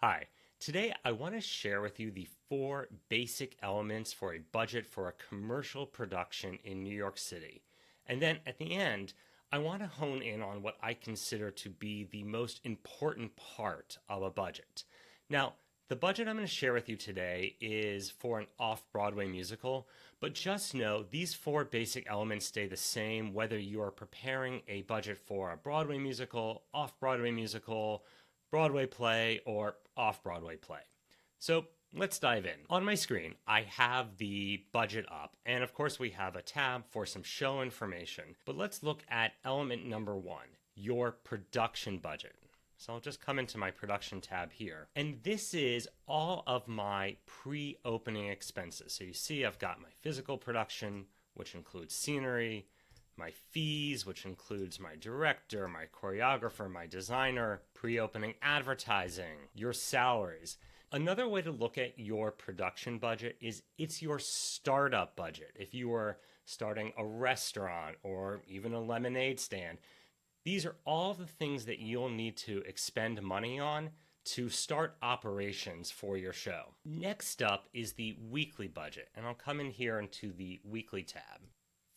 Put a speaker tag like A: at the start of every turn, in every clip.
A: Hi, today I want to share with you the 4 basic elements for a budget for a commercial production in New York City. And then at the end, I want to hone in on what I consider to be the most important part of a budget. Now, the budget I'm going to share with you today is for an off-Broadway musical, but just know these 4 basic elements stay the same whether you are preparing a budget for a Broadway musical, off-Broadway musical, Broadway play, or off-Broadway play. So let's dive in. On my screen, I have the budget up, and of course we have a tab for some show information. But let's look at element number 1, your production budget. So I'll just come into my production tab here. And this is all of my pre-opening expenses. So you see I've got my physical production, which includes scenery, my fees, which includes my director, my choreographer, my designer, pre-opening advertising, your salaries. Another way to look at your production budget is it's your startup budget. If you are starting a restaurant or even a lemonade stand, these are all the things that you'll need to expend money on to start operations for your show. Next up is the weekly budget, and I'll come in here into the weekly tab.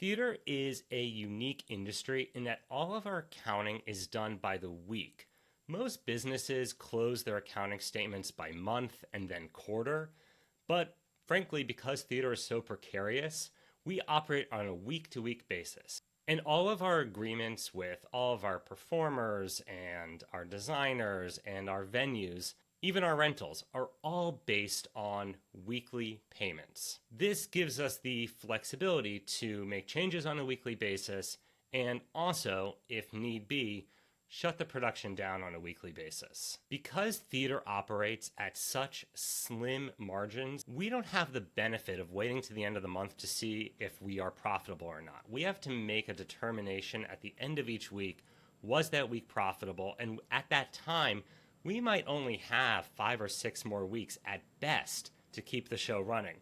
A: Theater is a unique industry in that all of our accounting is done by the week. Most businesses close their accounting statements by month and then quarter, but frankly, because theater is so precarious, we operate on a week-to-week basis. And all of our agreements with all of our performers and our designers and our venues, even our rentals, are all based on weekly payments. This gives us the flexibility to make changes on a weekly basis and also, if need be, shut the production down on a weekly basis. Because theater operates at such slim margins, we don't have the benefit of waiting to the end of the month to see if we are profitable or not. We have to make a determination at the end of each week, was that week profitable? And at that time, we might only have 5 or 6 more weeks at best to keep the show running.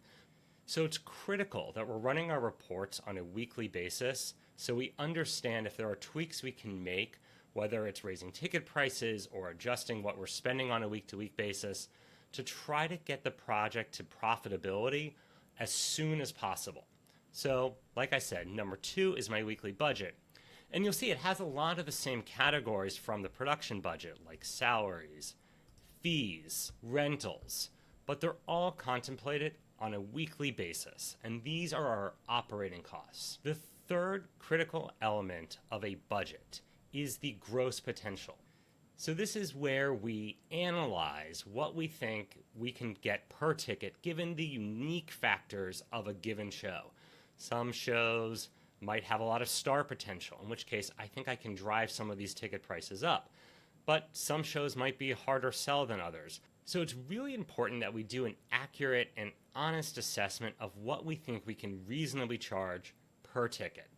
A: So it's critical that we're running our reports on a weekly basis so we understand if there are tweaks we can make, whether it's raising ticket prices or adjusting what we're spending on a week-to-week basis, to try to get the project to profitability as soon as possible. So, like I said, number 2 is my weekly budget. And you'll see it has a lot of the same categories from the production budget, like salaries, fees, rentals, but they're all contemplated on a weekly basis, and these are our operating costs. The third critical element of a budget is the gross potential. So this is where we analyze what we think we can get per ticket given the unique factors of a given show. Some shows might have a lot of star potential, in which case I think I can drive some of these ticket prices up. But some shows might be a harder sell than others. So it's really important that we do an accurate and honest assessment of what we think we can reasonably charge per ticket.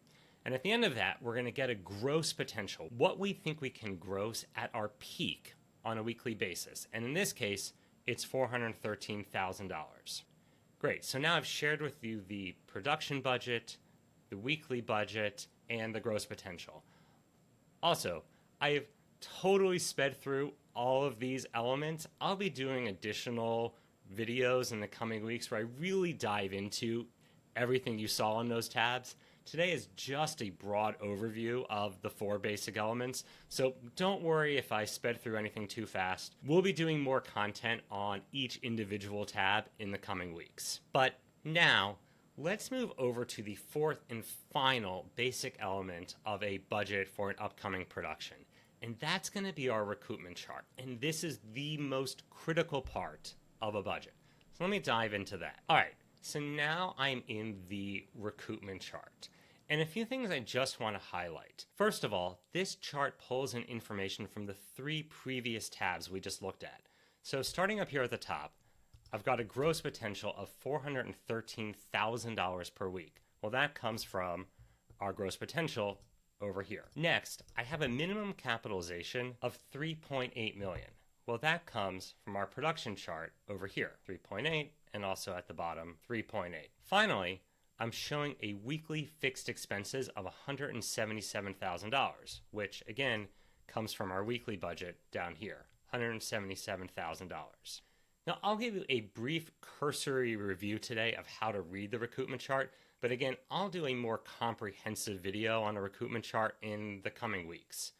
A: And at the end of that, we're going to get a gross potential, what we think we can gross at our peak on a weekly basis. And in this case, it's $413,000. Great, so now I've shared with you the production budget, the weekly budget, and the gross potential. Also, I've totally sped through all of these elements. I'll be doing additional videos in the coming weeks where I really dive into everything you saw in those tabs. Today is just a broad overview of the 4 basic elements, so don't worry if I sped through anything too fast. We'll be doing more content on each individual tab in the coming weeks. But now, let's move over to the 4th and final basic element of a budget for an upcoming production, and that's going to be our recoupment chart. And this is the most critical part of a budget. So let me dive into that. All right, so now I'm in the recoupment chart. And a few things I just want to highlight. First of all, this chart pulls in information from the 3 previous tabs we just looked at. So starting up here at the top, I've got a gross potential of $413,000 per week. Well, that comes from our gross potential over here. Next, I have a minimum capitalization of $3.8 million. Well, that comes from our production chart over here, 3.8, and also at the bottom, 3.8. Finally, I'm showing a weekly fixed expenses of $177,000, which again comes from our weekly budget down here $177,000. Now, I'll give you a brief cursory review today of how to read the recoupment chart, but again, I'll do a more comprehensive video on a recoupment chart in the coming weeks.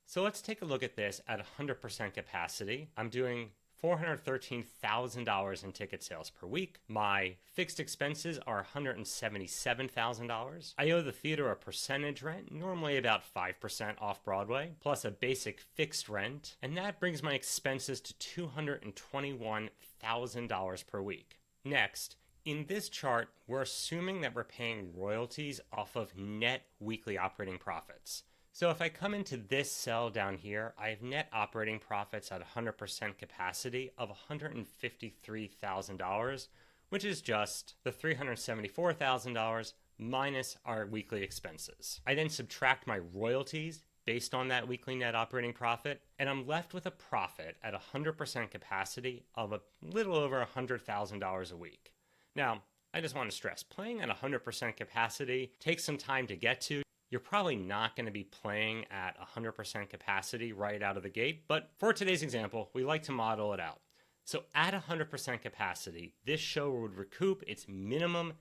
A: So let's take a look at this at 100% capacity. I'm doing $413,000 in ticket sales per week. My fixed expenses are $177,000. I owe the theater a percentage rent, normally about 5% off Broadway, plus a basic fixed rent, and that brings my expenses to $221,000 per week. Next, in this chart, we're assuming that we're paying royalties off of net weekly operating profits. So if I come into this cell down here, I have net operating profits at 100% capacity of $153,000, which is just the $374,000 minus our weekly expenses. I then subtract my royalties based on that weekly net operating profit, and I'm left with a profit at 100% capacity of a little over $100,000 a week. Now, I just want to stress, playing at 100% capacity takes some time to get to. You're probably not going to be playing at 100% capacity right out of the gate, but for today's example, we like to model it out. So at 100% capacity, this show would recoup its minimum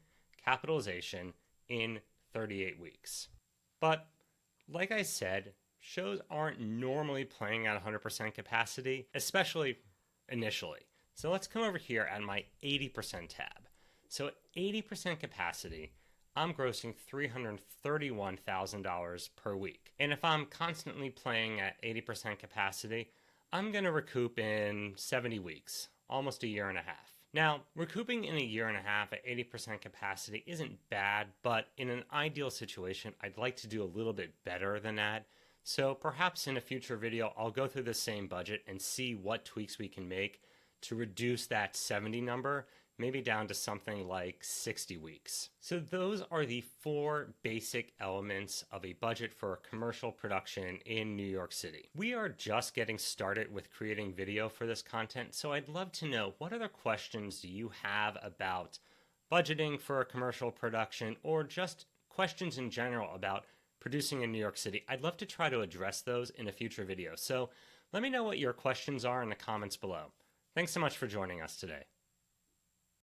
A: capitalization in 38 weeks. But like I said, shows aren't normally playing at 100% capacity, especially initially. So let's come over here at my 80% tab. So at 80% capacity, I'm grossing $331,000 per week. And if I'm constantly playing at 80% capacity, I'm going to recoup in 70 weeks, almost a year and a half. Now, recouping in a year and a half at 80% capacity isn't bad, but in an ideal situation, I'd like to do a little bit better than that. So perhaps in a future video, I'll go through the same budget and see what tweaks we can make to reduce that 70 number, maybe down to something like 60 weeks. So those are the 4 basic elements of a budget for a commercial production in New York City. We are just getting started with creating video for this content, so I'd love to know, what other questions do you have about budgeting for a commercial production, or just questions in general about producing in New York City? I'd love to try to address those in a future video. So let me know what your questions are in the comments below. Thanks so much for joining us today.